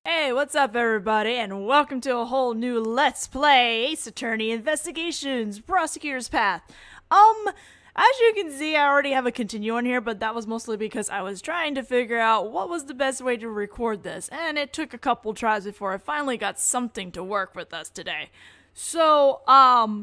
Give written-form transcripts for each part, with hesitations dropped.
Hey, what's up everybody, and welcome to a whole new Let's Play Ace Attorney Investigations Prosecutor's Path. As you can see, I already have a continue on here, but that was mostly because I was trying to figure out what was the best way to record this, and it took a couple tries before I finally got something to work with us today. So, I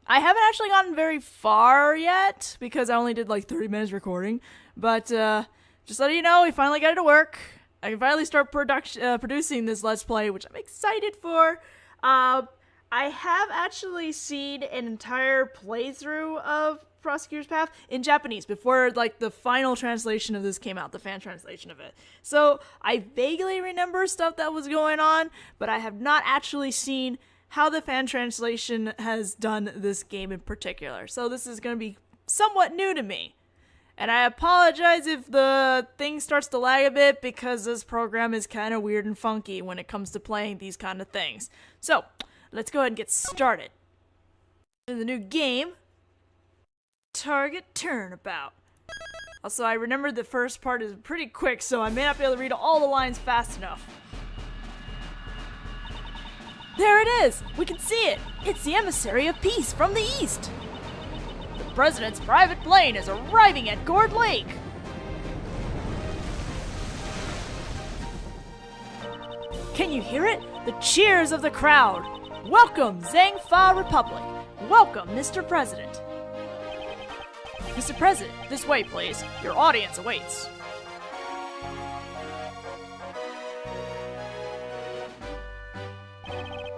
haven't actually gotten very far yet, because I only did like 30 minutes recording, but, just letting you know, we finally got it to work. I can finally start producing this Let's Play, which I'm excited for. I have actually seen an entire playthrough of Prosecutor's Path in Japanese before, like, the final translation of this came out, the fan translation of it. So, I vaguely remember stuff that was going on, but I have not actually seen how the fan translation has done this game in particular. So, this is going to be somewhat new to me. And I apologize if the thing starts to lag a bit, because this program is kind of weird and funky when it comes to playing these kind of things. So, let's go ahead and get started. In the new game, Target Turnabout. Also, I remember the first part is pretty quick, so I may not be able to read all the lines fast enough. There it is! We can see it! It's the emissary of peace from the east! The president's private plane is arriving at Gourd Lake! Can you hear it? The cheers of the crowd! Welcome, Zhangfa Republic! Welcome, Mr. President! Mr. President, this way, please. Your audience awaits.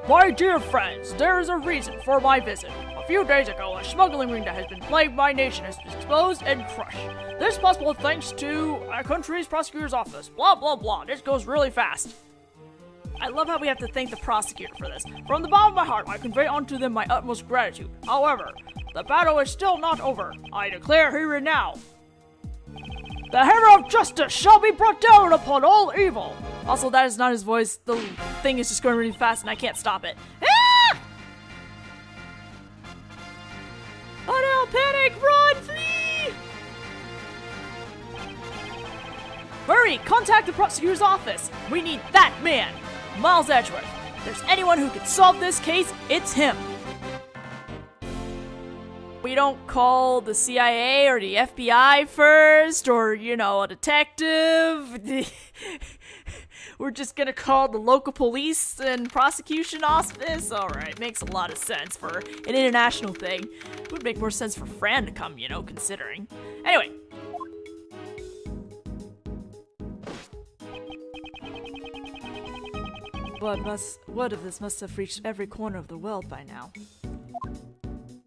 My dear friends, there is a reason for my visit. A few days ago, a smuggling ring that has been plagued my nation has been exposed and crushed. This is possible thanks to our country's prosecutor's office. Blah, blah, blah. This goes really fast. I love how we have to thank the prosecutor for this. From the bottom of my heart, I convey unto them my utmost gratitude. However, the battle is still not over. I declare here and now, the hammer of justice shall be brought down upon all evil. Also, that is not his voice. The thing is just going really fast and I can't stop it. Ah! Oh no, panic, run, flee! Hurry, contact the prosecutor's office. We need that man, Miles Edgeworth. If there's anyone who can solve this case, it's him. We don't call the CIA or the FBI first, or, you know, a detective. We're just gonna call the local police and prosecution office? Alright, makes a lot of sense for an international thing. It would make more sense for Fran to come, you know, considering. Anyway. Word of this must have reached every corner of the world by now.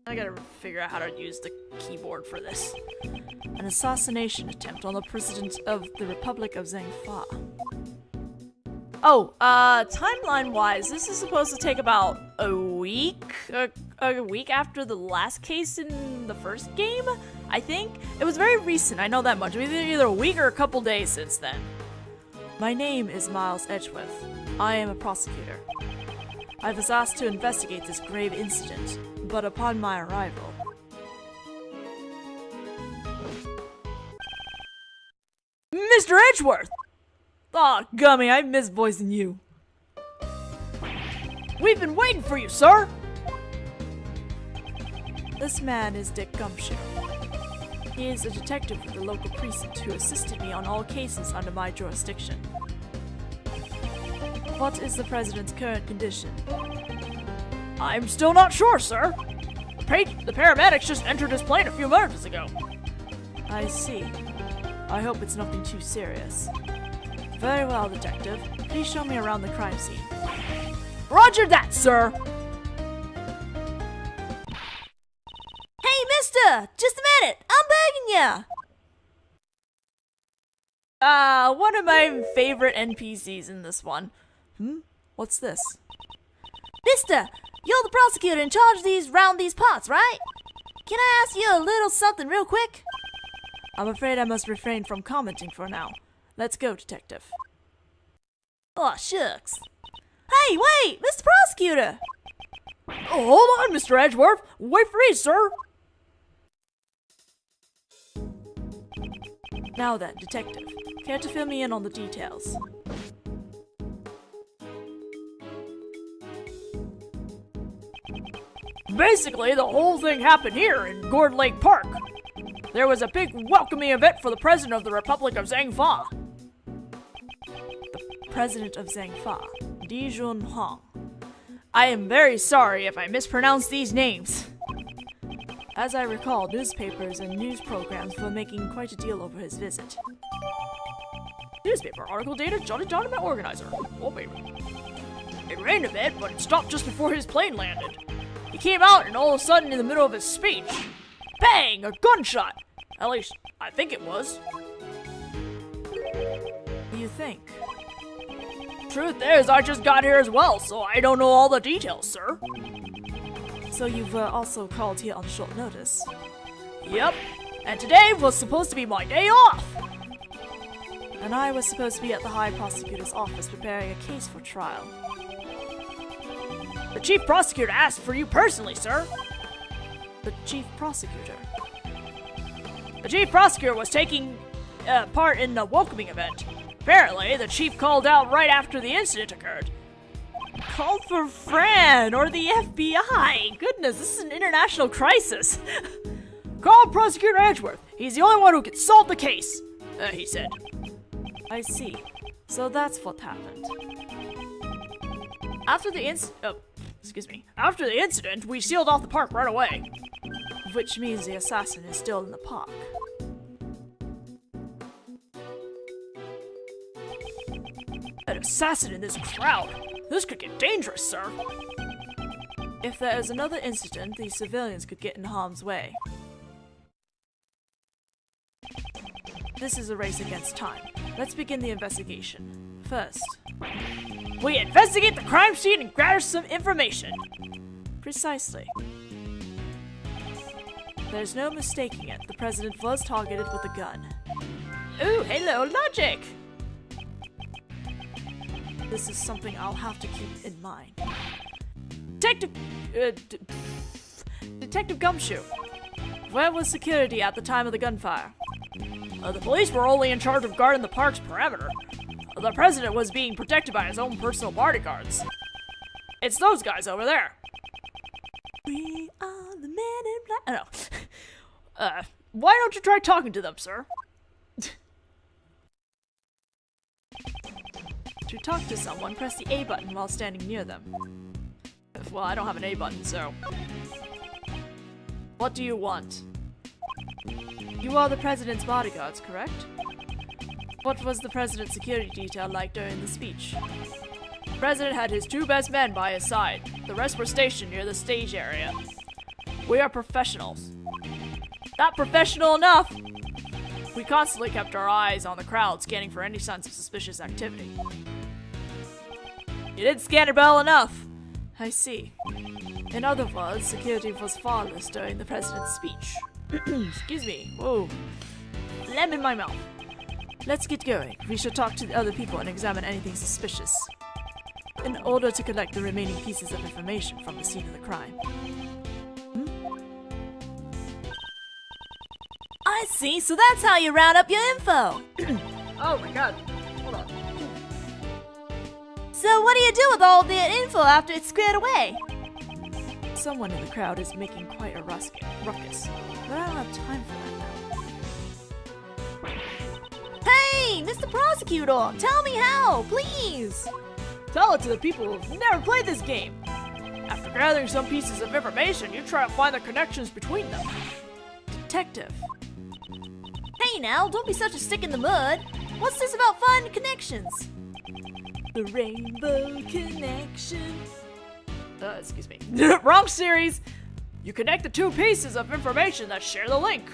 I gotta figure out how to use the keyboard for this. An assassination attempt on the president of the Republic of Zhangfa. Oh, timeline-wise, this is supposed to take about a week after the last case in the first game, I think? It was very recent, I know that much. It was either a week or a couple days since then. My name is Miles Edgeworth. I am a prosecutor. I was asked to investigate this grave incident, but upon my arrival... Mr. Edgeworth! Aw, Gummy, I miss voicing you. We've been waiting for you, sir! This man is Dick Gumshoe. He is a detective with the local precinct who assisted me on all cases under my jurisdiction. What is the president's current condition? I'm still not sure, sir. The paramedics just entered his plane a few moments ago. I see. I hope it's nothing too serious. Very well, detective. Please show me around the crime scene. Roger that, sir! Hey, mister! Just a minute! I'm begging ya! One of my favorite NPCs in this one. What's this? Mister! You're the prosecutor in charge of these parts, right? Can I ask you a little something real quick? I'm afraid I must refrain from commenting for now. Let's go, detective. Aw, shucks. Hey, wait! Mr. Prosecutor! Oh, hold on, Mr. Edgeworth! Wait for me, sir! Now then, detective, care to fill me in on the details? Basically, the whole thing happened here in Gourd Lake Park. There was a big welcoming event for the President of the Republic of Zhangfa. The President of Zhangfa, Dijun Hong. I am very sorry if I mispronounce these names. As I recall, newspapers and news programs were making quite a deal over his visit. Newspaper article dated Johnny Tournament organizer. Oh baby. It rained a bit, but it stopped just before his plane landed. He came out and all of a sudden in the middle of his speech, bang! A gunshot! At least, I think it was. You think? Truth is, I just got here as well, so I don't know all the details, sir. So you've also called here on short notice? Yep, and today was supposed to be my day off! And I was supposed to be at the High Prosecutor's office preparing a case for trial. The Chief Prosecutor asked for you personally, sir. The Chief Prosecutor? The Chief Prosecutor was taking part in the welcoming event. Apparently, the Chief called out right after the incident occurred. Called for Fran or the FBI! Goodness, this is an international crisis. Call Prosecutor Edgeworth. He's the only one who can solve the case, he said. I see. So that's what happened. After the incident, we sealed off the park right away. Which means the assassin is still in the park. An assassin in this crowd? This could get dangerous, sir. If there is another incident, these civilians could get in harm's way. This is a race against time. Let's begin the investigation. First, we investigate the crime scene and gather some information. Precisely. There's no mistaking it. The president was targeted with a gun. Ooh, hello, logic! This is something I'll have to keep in mind. Detective Gumshoe. Where was security at the time of the gunfire? The police were only in charge of guarding the park's perimeter. The president was being protected by his own personal bodyguards. It's those guys over there. We are the men in black. Oh, no. Why don't you try talking to them, sir? To talk to someone, press the A button while standing near them. Well, I don't have an A button, so... What do you want? You are the president's bodyguards, correct? What was the president's security detail like during the speech? The president had his 2 best men by his side. The rest were stationed near the stage area. We are professionals. Not professional enough! We constantly kept our eyes on the crowd, scanning for any signs of suspicious activity. You didn't scan it well enough. I see. In other words, security was flawless during the president's speech. Excuse me. Whoa. Phlegm in my mouth. Let's get going. We should talk to the other people and examine anything suspicious, in order to collect the remaining pieces of information from the scene of the crime. I see, so that's how you round up your info! Oh my god. Hold on. So what do you do with all the info after it's squared away? Someone in the crowd is making quite a ruckus, but I don't have time for that now. Hey, Mr. Prosecutor, tell me how, please! Tell it to the people who've never played this game. After gathering some pieces of information, you try to find the connections between them. Detective. Hey now, don't be such a stick in the mud. What's this about finding connections? The Rainbow Connection. Excuse me. Wrong series! You connect the 2 pieces of information that share the link.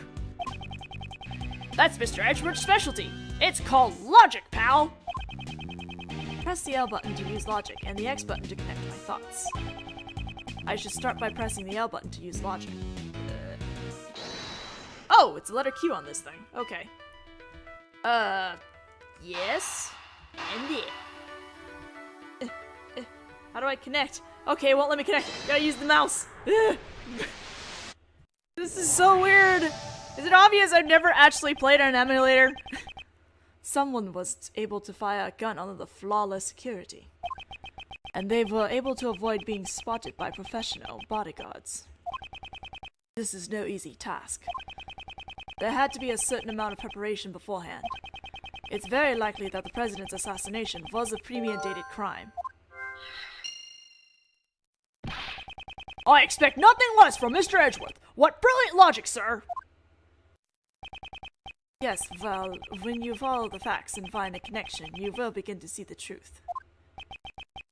That's Mr. Edgeworth's specialty. It's called logic, pal! Press the L button to use logic, and the X button to connect my thoughts. I should start by pressing the L button to use logic. Oh, it's a letter Q on this thing. Okay. Yes. And it. How do I connect? Okay, it won't let me connect. Gotta use the mouse. This is so weird. Is it obvious I've never actually played on an emulator? Someone was able to fire a gun under the flawless security. and they were able to avoid being spotted by professional bodyguards. This is no easy task. There had to be a certain amount of preparation beforehand. It's very likely that the president's assassination was a premeditated crime. I expect nothing less from Mr. Edgeworth. What brilliant logic, sir! Yes, well, when you follow the facts and find a connection, you will begin to see the truth.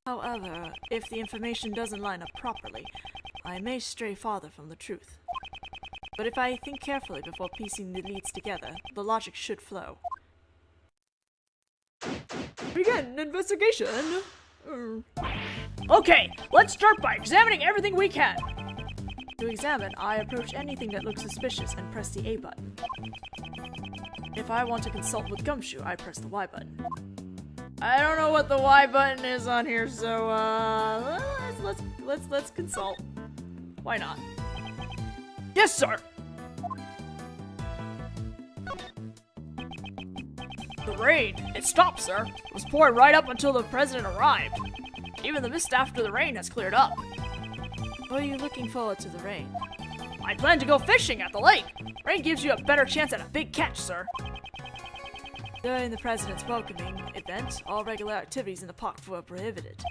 However, if the information doesn't line up properly, I may stray farther from the truth. But if I think carefully before piecing the leads together, the logic should flow. Begin investigation! Okay, let's start by examining everything we can. To examine, I approach anything that looks suspicious and press the A button. If I want to consult with Gumshoe, I press the Y button. I don't know what the Y button is on here, so let's consult. Why not? Yes, sir. The rain, it stopped, sir. It was pouring right up until the president arrived. Even the mist after the rain has cleared up. Or are you looking forward to the rain? I plan to go fishing at the lake. Rain gives you a better chance at a big catch, sir. During the president's welcoming event, all regular activities in the park were prohibited.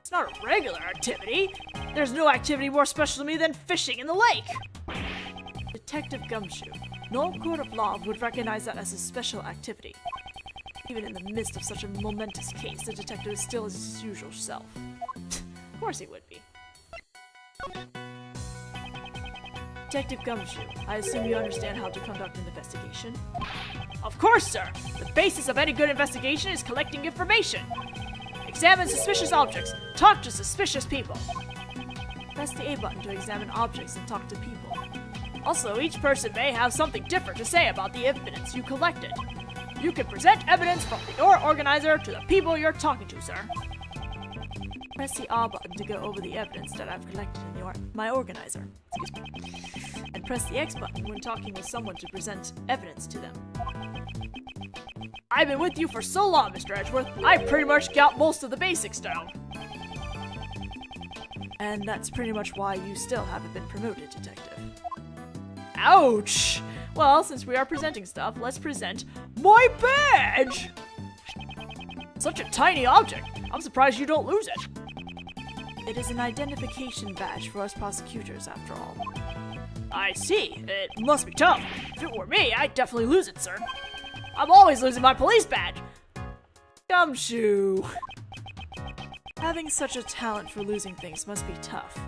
It's not a regular activity. There's no activity more special to me than fishing in the lake. Detective Gumshoe. No court of law would recognize that as a special activity. Even in the midst of such a momentous case, the detective is still his usual self. Of course he would be. Detective Gumshoe, I assume you understand how to conduct an investigation? Of course, sir! The basis of any good investigation is collecting information. Examine suspicious objects. Talk to suspicious people. Press the A button to examine objects and talk to people. Also, each person may have something different to say about the evidence you collected. You can present evidence from your organizer to the people you're talking to, sir. Press the R button to go over the evidence that I've collected in my organizer. And press the X button when talking with someone to present evidence to them. I've been with you for so long, Mr. Edgeworth. I pretty much got most of the basics down. And that's pretty much why you still haven't been promoted, Detective. Ouch! Well, since we are presenting stuff, let's present my badge! Such a tiny object. I'm surprised you don't lose it. It is an identification badge for us prosecutors, after all. I see. It must be tough. If it were me, I'd definitely lose it, sir. I'm always losing my police badge. Gumshoe. Having such a talent for losing things must be tough.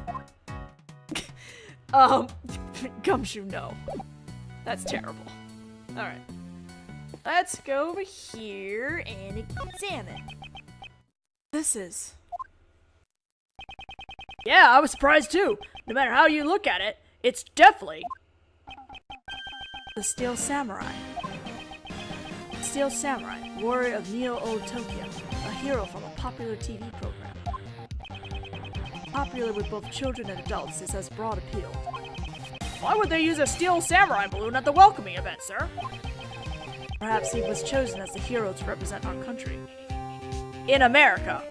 Gumshoe, no. That's terrible. Alright. Let's go over here and examine. This is... Yeah, I was surprised too. No matter how you look at it, it's definitely... the Steel Samurai. Steel Samurai, warrior of Neo-Old Tokyo, a hero from a popular TV program. Popular with both children and adults, it has broad appeal. Why would they use a steel samurai balloon at the welcoming event, sir? Perhaps he was chosen as the hero to represent our country. In America.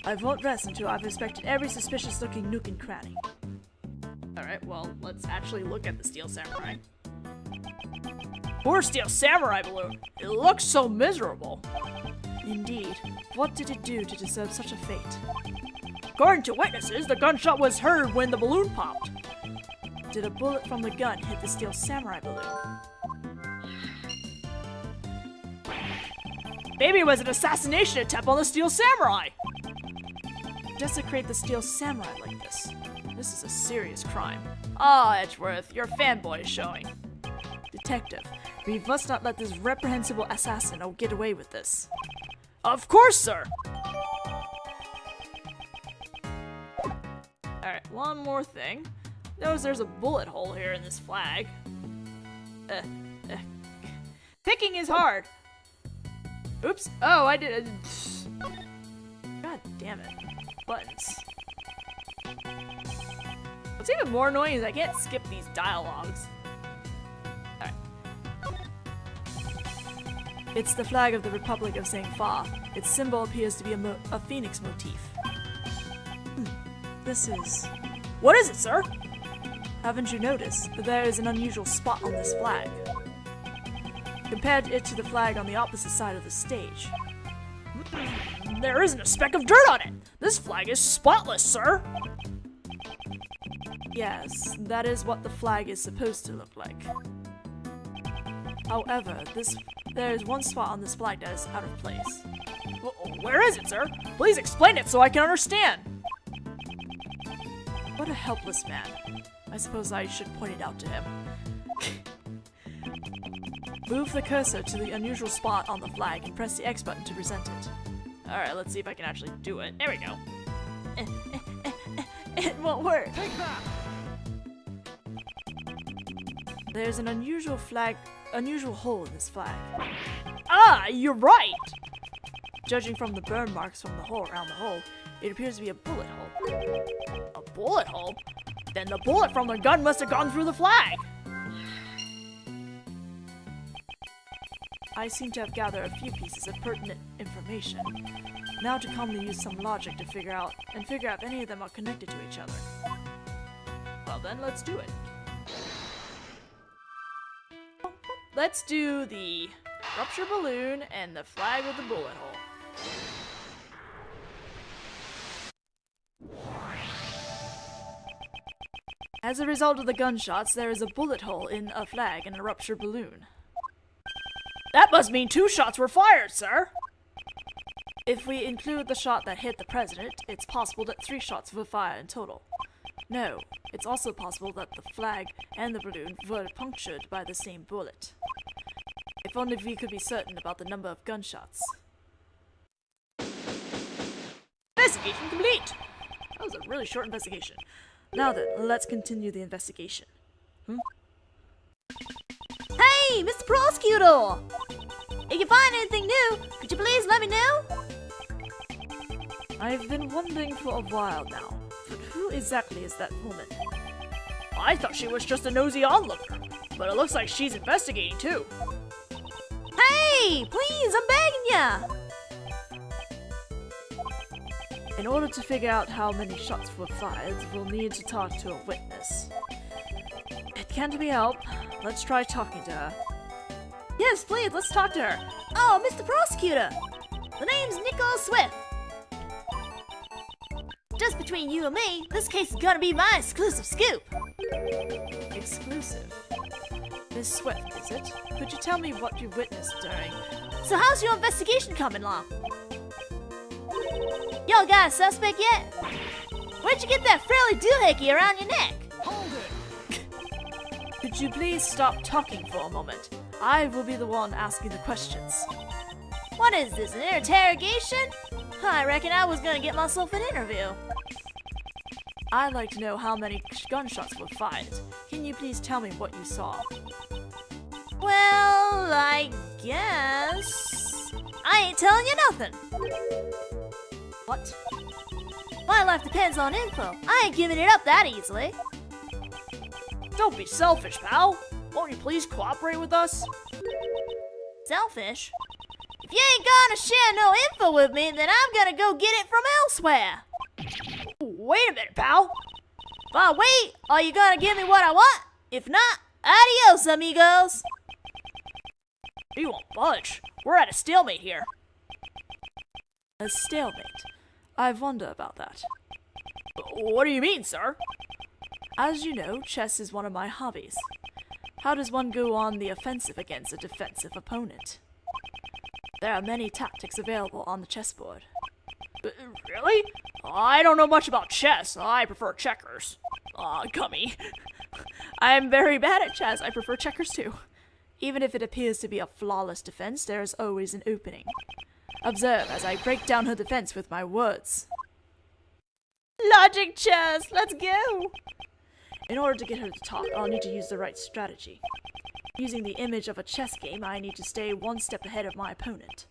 I won't rest until I've inspected every suspicious-looking nook and cranny. Alright, well, let's actually look at the steel samurai. Poor steel samurai balloon. It looks so miserable. Indeed. What did it do to deserve such a fate? According to witnesses, the gunshot was heard when the balloon popped. Did a bullet from the gun hit the steel samurai balloon? Maybe it was an assassination attempt on the steel samurai. Desecrate the steel samurai like this. This is a serious crime. Ah, Edgeworth, your fanboy is showing. Detective, we must not let this reprehensible assassin get away with this. Of course, sir! Alright, one more thing. Notice there's a bullet hole here in this flag. Picking is hard! Oops! Oh, I did. God damn it. Buttons. What's even more annoying is I can't skip these dialogues. Alright. It's the flag of the Republic of Zhangfa. Its symbol appears to be a phoenix motif. This is... What is it, sir? Haven't you noticed that there is an unusual spot on this flag? Compared it to the flag on the opposite side of the stage. There isn't a speck of dirt on it. This flag is spotless, sir. Yes, that is what the flag is supposed to look like. However, there is one spot on this flag that is out of place. Where is it, sir? Please explain it so I can understand. What a helpless man. I suppose I should point it out to him. Move the cursor to the unusual spot on the flag and press the X button to present it. Alright, let's see if I can actually do it. There we go. It won't work. Take that! There's an unusual hole in this flag. Ah, you're right! Judging from the burn marks from the hole around the hole, it appears to be a bullet hole. A bullet hole? Then the bullet from the gun must have gone through the flag! I seem to have gathered a few pieces of pertinent information. Now to calmly use some logic to figure out if any of them are connected to each other. Well then, let's do it. Let's do the rupture balloon and the flag with the bullet hole. As a result of the gunshots, there is a bullet hole in a flag and a ruptured balloon. That must mean 2 shots were fired, sir! If we include the shot that hit the president, it's possible that 3 shots were fired in total. No, it's also possible that the flag and the balloon were punctured by the same bullet. If only we could be certain about the number of gunshots. Investigation complete! That was a really short investigation. Now then, let's continue the investigation. Hey, Mr. Prosecutor! If you find anything new, could you please let me know? I've been wondering for a while now, but who exactly is that woman? I thought she was just a nosy onlooker, but it looks like she's investigating too. Hey, please, I'm begging ya! In order to figure out how many shots were fired, we'll need to talk to a witness. It can't be helped. Let's try talking to her. Yes, please, let's talk to her. Oh, Mr. Prosecutor! The name's Nicole Swift. Just between you and me, this case is gonna be my exclusive scoop. Exclusive? Miss Swift, is it? Could you tell me what you witnessed during... So how's your investigation coming along? Y'all got a suspect yet? Where'd you get that frilly doohickey around your neck? Hold it! Could you please stop talking for a moment? I will be the one asking the questions. What is this, an interrogation? I reckon I was gonna get myself an interview. I'd like to know how many gunshots were fired. Can you please tell me what you saw? Well, I guess... I ain't telling you nothing. What? My life depends on info. I ain't giving it up that easily. Don't be selfish, pal. Won't you please cooperate with us? Selfish? If you ain't gonna share no info with me, then I'm gonna go get it from elsewhere. Wait a minute, pal. If I wait, are you gonna give me what I want? If not, adios, amigos. We won't budge. We're at a stalemate here. A stalemate? I wonder about that. What do you mean, sir? As you know, chess is one of my hobbies. How does one go on the offensive against a defensive opponent? There are many tactics available on the chessboard. Really? I don't know much about chess. I prefer checkers. Gummy. I'm very bad at chess. I prefer checkers too. Even if it appears to be a flawless defense, there is always an opening. Observe as I break down her defense with my words. Logic chess, let's go! In order to get her to talk, I'll need to use the right strategy. Using the image of a chess game, I need to stay one step ahead of my opponent.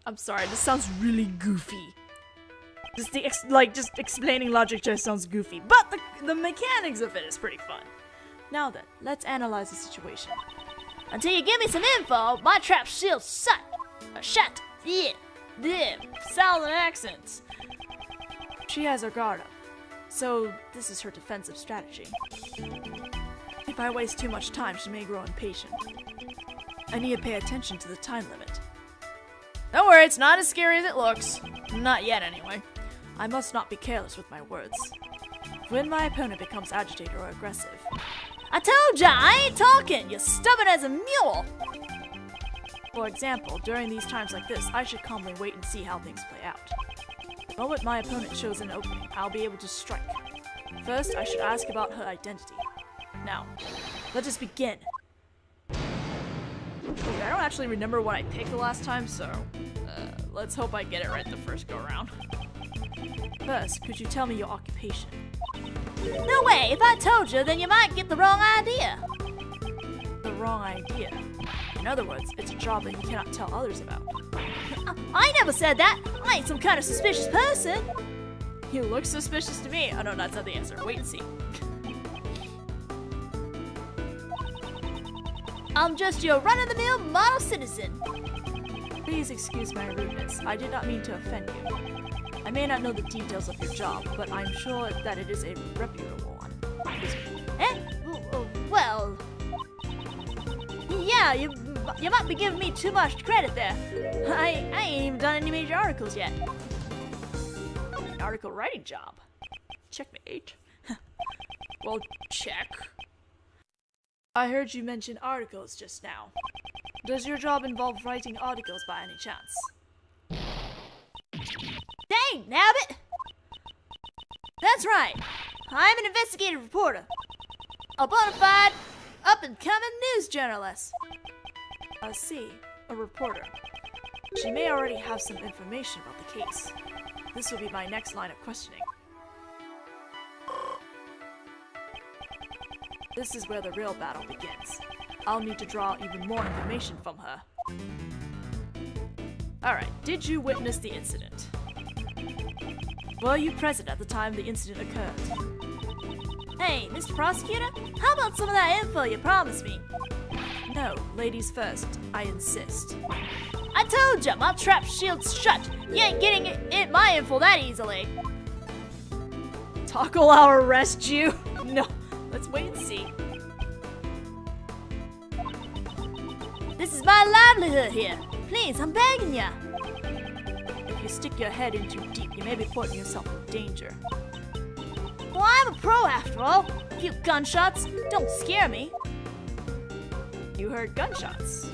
I'm sorry, this sounds really goofy. Just explaining logic chess sounds goofy, but the mechanics of it is pretty fun. Now then, let's analyze the situation. Until you give me some info, my trap's sealed shut. Yeah. Southern accents. She has her guard up, so this is her defensive strategy. If I waste too much time, she may grow impatient. I need to pay attention to the time limit. Don't worry, it's not as scary as it looks. Not yet, anyway. I must not be careless with my words. When my opponent becomes agitated or aggressive. I told ya, I ain't talking. You're stubborn as a mule. For example, during these times like this, I should calmly wait and see how things play out. The moment my opponent shows an opening, I'll be able to strike. First, I should ask about her identity. Now, let us begin. Okay, I don't actually remember what I picked the last time, so let's hope I get it right the first go around. First, could you tell me your occupation? No way. If I told you, then you might get the wrong idea. The wrong idea? In other words, it's a job that you cannot tell others about. I never said that. I ain't some kind of suspicious person. You look suspicious to me. Oh no, that's not the answer. Wait and see. I'm just your run-of-the-mill model citizen. Please excuse my rudeness. I did not mean to offend you. I may not know the details of your job, but I'm sure that it is a reputable one. Well... Yeah, you might be giving me too much credit there. I ain't even done any major articles yet. An article writing job? Checkmate. Well, check. I heard you mention articles just now. Does your job involve writing articles by any chance? Dang, nabbit! That's right. I'm an investigative reporter. A bona fide, up-and-coming news journalist. I see. A reporter. She may already have some information about the case. This will be my next line of questioning. This is where the real battle begins. I'll need to draw even more information from her. Alright, did you witness the incident? Were you present at the time the incident occurred? Hey, Mr. Prosecutor, how about some of that info you promised me? No, ladies first. I insist. I told ya, my trap shield's shut. You ain't getting my info that easily. Taco, I'll arrest you. No, let's wait and see. This is my livelihood here. Please, I'm begging ya. If you stick your head in too deep, you may be putting yourself in danger. Well, I'm a pro after all. A few gunshots don't scare me. You heard gunshots.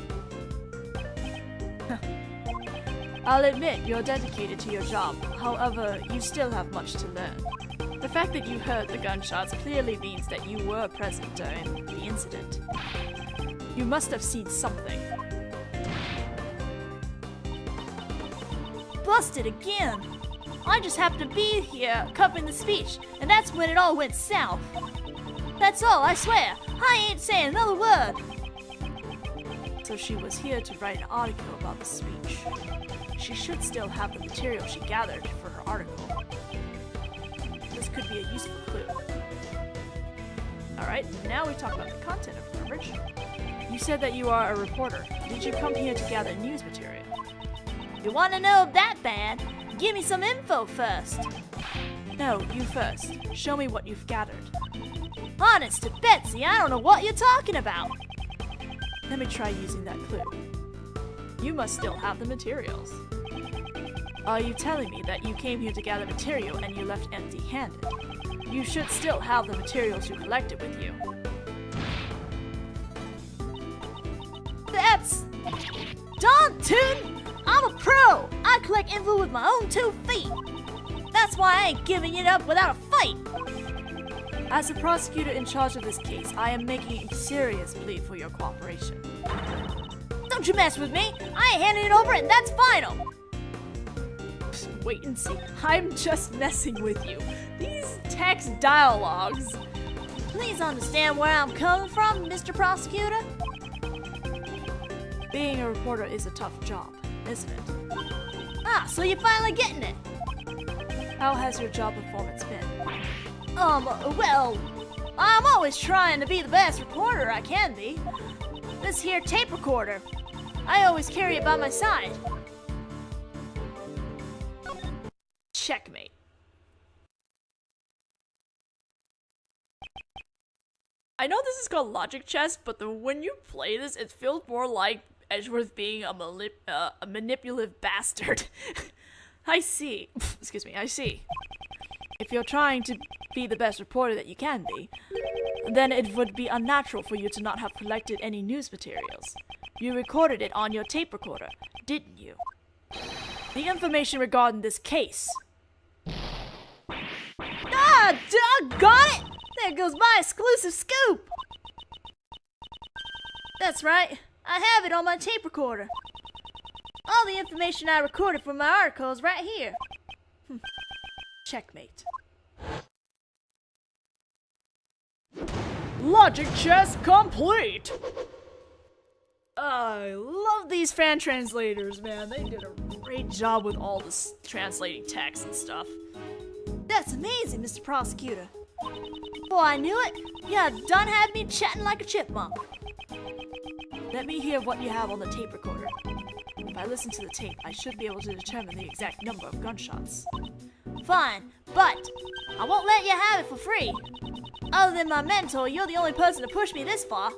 I'll admit you're dedicated to your job. However, you still have much to learn. The fact that you heard the gunshots clearly means that you were present during the incident. You must have seen something. Busted again. I just happened to be here covering the speech, and that's when it all went south. That's all, I swear. I ain't saying another word. So she was here to write an article about the speech. She should still have the material she gathered for her article. This could be a useful clue. Alright, now we talk about the content of the coverage. You said that you are a reporter. Did you come here to gather news material? You want to know that bad? Give me some info first. No, you first. Show me what you've gathered. Honest to Betsy, I don't know what you're talking about. Let me try using that clue. You must still have the materials. Are you telling me that you came here to gather material and you left empty-handed? You should still have the materials you collected with you. That's... Darn tootin'! I'm a pro! I collect info with my own 2 feet! That's why I ain't giving it up without a fight! As the prosecutor in charge of this case, I am making a serious plea for your cooperation. Don't you mess with me! I ain't handing it over and that's final! Wait and see. I'm just messing with you. These text dialogues. Please understand where I'm coming from, Mr. Prosecutor. Being a reporter is a tough job, isn't it? Ah, so you're finally getting it. How has your job performance been? Well, I'm always trying to be the best reporter I can be. This here tape recorder. I always carry it by my side. Checkmate. I know this is called logic chess, but when you play this, it feels more like Edgeworth being a manipulative bastard. I see. Excuse me, I see. If you're trying to be the best reporter that you can be, then it would be unnatural for you to not have collected any news materials. You recorded it on your tape recorder, didn't you? The information regarding this case. Ah, doggone it! There goes my exclusive scoop! That's right, I have it on my tape recorder. All the information I recorded for my article is right here. Checkmate. Logic chess complete! I love these fan translators, man. They did a great job with all this translating text and stuff. That's amazing, Mr. Prosecutor. Boy, I knew it. You done had me chatting like a chipmunk. Let me hear what you have on the tape recorder. If I listen to the tape, I should be able to determine the exact number of gunshots. Fine, but I won't let you have it for free. Other than my mentor, you're the only person to push me this far.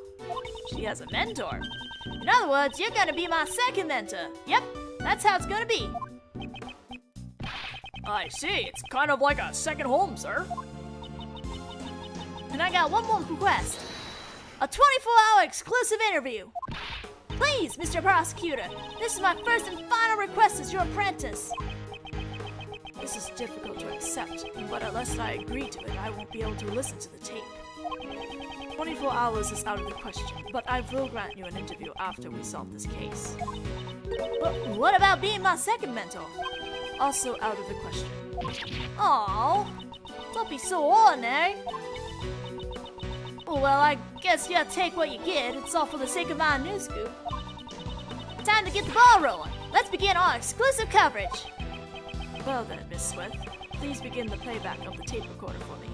She has a mentor. In other words, you're gonna be my second mentor. Yep, that's how it's gonna be. I see, it's kind of like a second home, sir. And I got one more request. A 24-hour exclusive interview. Please, Mr. Prosecutor, this is my first and final request as your apprentice. This is difficult to accept, but unless I agree to it, I won't be able to listen to the tape. 24 hours is out of the question, but I will grant you an interview after we solve this case. But what about being my second mentor? Also out of the question. Aww, don't be so ordinary. Oh, well, I guess you gotta take what you get. It's all for the sake of my news scoop. Time to get the ball rolling. Let's begin our exclusive coverage. Well then, Miss Swift, please begin the playback of the tape recorder for me.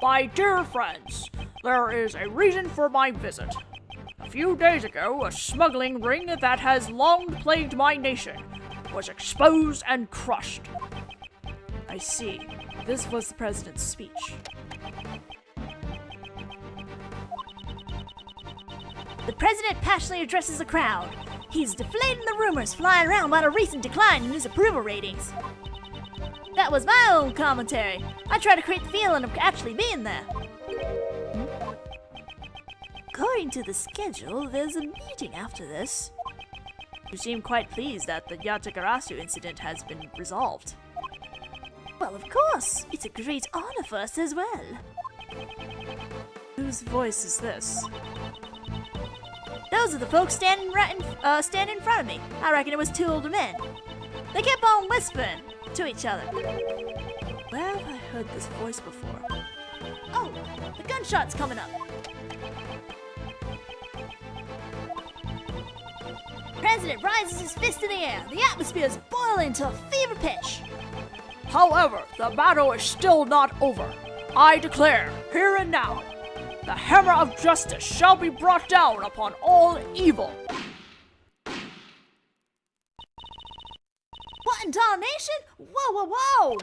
My dear friends, there is a reason for my visit. A few days ago, a smuggling ring that has long plagued my nation was exposed and crushed. I see. This was the president's speech. The president passionately addresses the crowd. He's deflating the rumors flying around about a recent decline in his approval ratings. That was my own commentary. I tried to create the feeling of actually being there. According to the schedule, there's a meeting after this. You seem quite pleased that the Yatakarasu incident has been resolved. Well, of course. It's a great honor for us as well. Whose voice is this? Those are the folks standing standing in front of me. I reckon it was two older men. They kept on whispering to each other. Where have I heard this voice before? Oh, the gunshot's coming up. President rises his fist in the air. The atmosphere is boiling to a fever pitch. However, the battle is still not over. I declare, here and now, the hammer of justice shall be brought down upon all evil. What in tarnation? Whoa, whoa, whoa!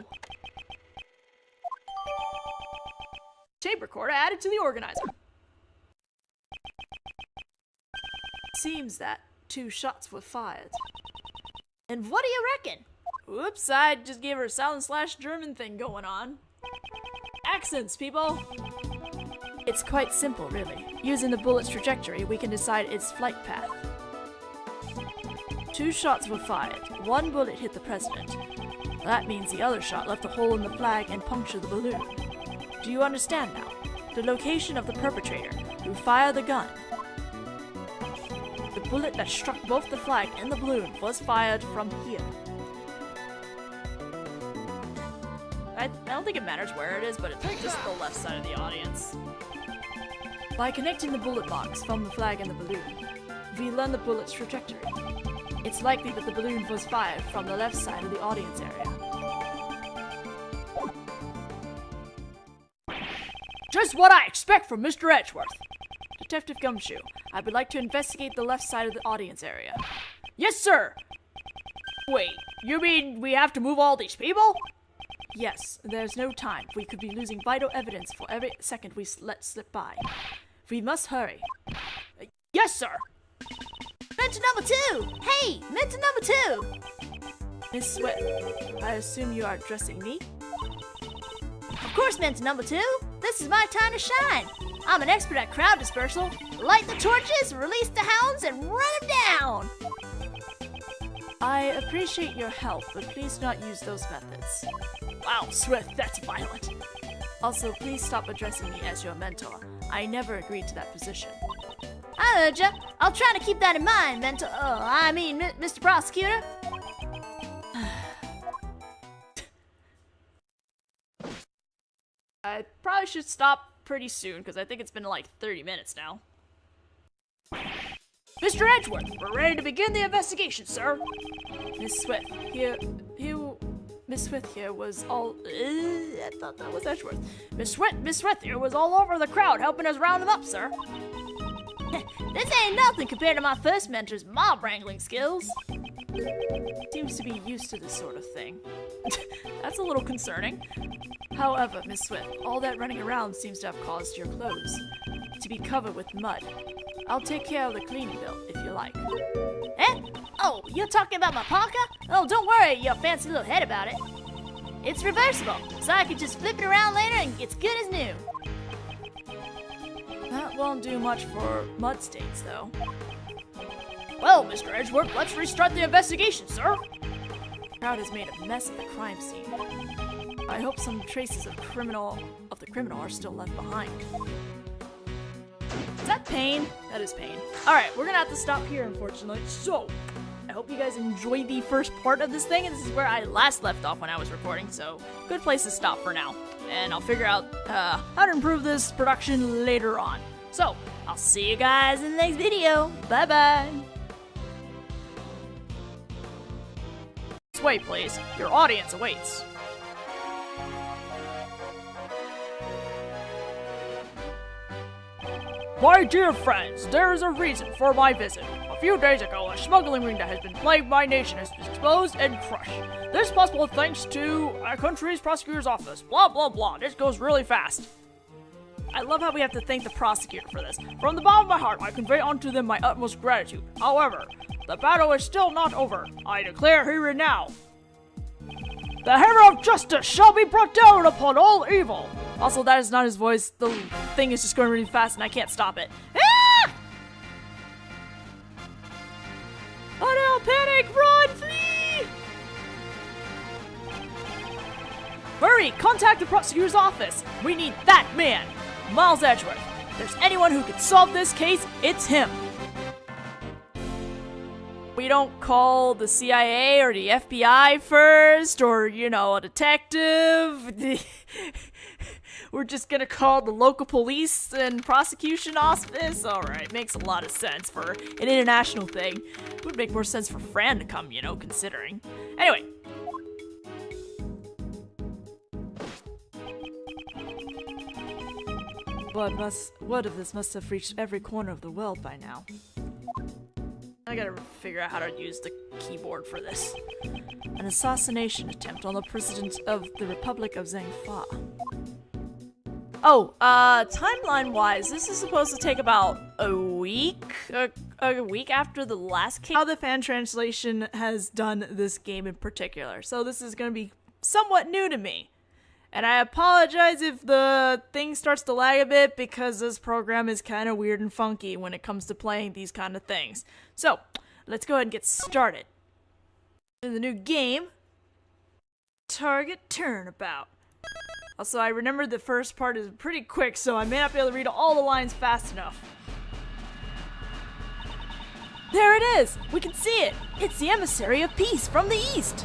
Tape recorder added to the organizer. Seems that 2 shots were fired. And what do you reckon? Whoops, I just gave her a Southern/German thing going on. Accents, people! It's quite simple, really. Using the bullet's trajectory, we can decide its flight path. 2 shots were fired. 1 bullet hit the president. That means the other shot left a hole in the flag and punctured the balloon. Do you understand now? The location of the perpetrator, who fired the gun. The bullet that struck both the flag and the balloon was fired from here. I don't think it matters where it is, but it's like just the left side of the audience. By connecting the bullet box from the flag and the balloon, we learn the bullet's trajectory. It's likely that the balloon was fired from the left side of the audience area. Just what I expect from Mr. Edgeworth. Detective Gumshoe, I would like to investigate the left side of the audience area. Yes, sir. Wait, you mean we have to move all these people? Yes, there's no time. We could be losing vital evidence for every second we let slip by. We must hurry. Yes, sir. Mentor number 2! Hey, mentor number 2! Miss Swift, I assume you are addressing me? Of course, mentor number 2! This is my time to shine! I'm an expert at crowd dispersal. Light the torches, release the hounds, and run them down! I appreciate your help, but please do not use those methods. Wow, Swift, that's violent. Also, please stop addressing me as your mentor. I never agreed to that position. I heard ya. I'll try to keep that in mind, Mr. Prosecutor. I probably should stop pretty soon, because I think it's been like 30 minutes now. Mr. Edgeworth, we're ready to begin the investigation, sir. Miss Swift, Miss Swift here was all... I thought that was Edgeworth. Miss Swift here was all over the crowd helping us round them up, sir. This ain't nothing compared to my first mentor's mob wrangling skills. Seems to be used to this sort of thing. That's a little concerning. However, Miss Swift, all that running around seems to have caused your clothes to be covered with mud. I'll take care of the cleaning bill, if you like. Eh? Oh, you're talking about my parka? Oh, don't worry, your fancy little head about it. It's reversible, so I can just flip it around later and it's good as new. That won't do much for mud stains, though. Well, Mr. Edgeworth, let's restart the investigation, sir. The crowd has made a mess of the crime scene. I hope some traces of the criminal are still left behind. Is that pain? That is pain. Alright, we're gonna have to stop here, unfortunately. So, I hope you guys enjoyed the first part of this thing, and this is where I last left off when I was recording, so good place to stop for now. And I'll figure out how to improve this production later on. So, I'll see you guys in the next video. Bye-bye! This way, please. Your audience awaits. My dear friends, there is a reason for my visit. A few days ago, a smuggling ring that has been plagued my nation has been exposed and crushed. This is possible thanks to our country's prosecutor's office. Blah, blah, blah. This goes really fast. I love how we have to thank the prosecutor for this. From the bottom of my heart, I convey unto them my utmost gratitude. However, the battle is still not over. I declare here and now, the hammer of justice shall be brought down upon all evil. Also, that is not his voice. The thing is just going really fast and I can't stop it. Ah! Oh no, panic, run, flee! Hurry, contact the prosecutor's office. We need that man, Miles Edgeworth. If there's anyone who can solve this case, it's him. We don't call the CIA or the FBI first, or, you know, a detective. We're just gonna call the local police and prosecution office. Alright, makes a lot of sense for an international thing. It would make more sense for Fran to come, you know, considering. Anyway. Word of this must have reached every corner of the world by now. I gotta figure out how to use the keyboard for this. An assassination attempt on the president of the Republic of Zhangfa. Oh, timeline-wise, this is supposed to take about a week after the last case. How the fan translation has done this game in particular. So this is gonna be somewhat new to me. And I apologize if the thing starts to lag a bit because this program is kind of weird and funky when it comes to playing these kind of things. So, let's go ahead and get started. In the new game, Target Turnabout. Also, I remember the first part is pretty quick, so I may not be able to read all the lines fast enough. There it is! We can see it! It's the emissary of peace from the east!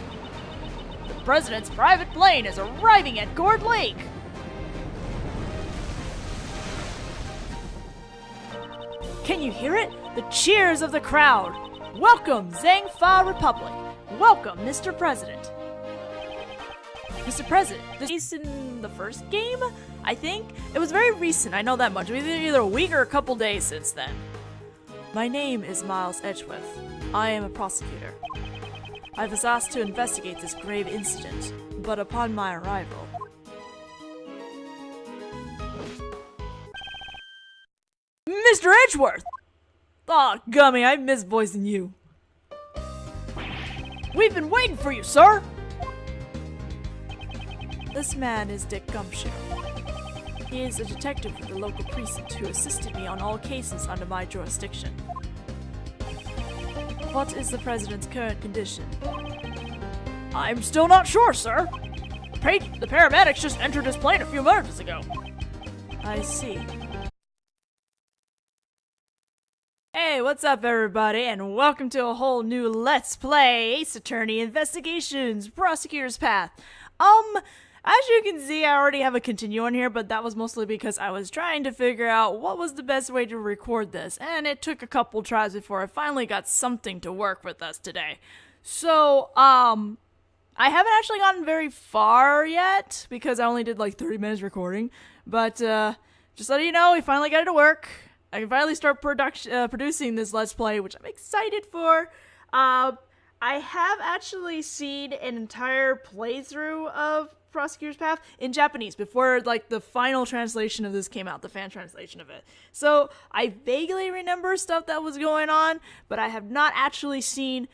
The president's private plane is arriving at Gourd Lake! Can you hear it? The cheers of the crowd! Welcome, Zhangfa Republic! Welcome, Mr. President! Mr. President, this is in the first game, I think? It was very recent, I know that much. It was either a week or a couple days since then. My name is Miles Edgeworth. I am a prosecutor. I was asked to investigate this grave incident, but upon my arrival... Mr. Edgeworth! Aw, Gummy, I miss voicing you. We've been waiting for you, sir! This man is Dick Gumshoe. He is a detective with the local precinct who assisted me on all cases under my jurisdiction. What is the president's current condition? I'm still not sure, sir. The paramedics just entered his plane a few minutes ago. I see. Hey, what's up everybody, and welcome to a whole new Let's Play Ace Attorney Investigations Prosecutor's Path. As you can see, I already have a continue on here, but that was mostly because I was trying to figure out what was the best way to record this, and it took a couple tries before I finally got something to work with us today. So, I haven't actually gotten very far yet, because I only did like 30 minutes recording, but, just letting you know, we finally got it to work. I can finally start producing this Let's Play, which I'm excited for. I have actually seen an entire playthrough of Prosecutor's Path in Japanese before, like, the final translation of this came out, the fan translation of it. So, I vaguely remember stuff that was going on, but I have not actually seen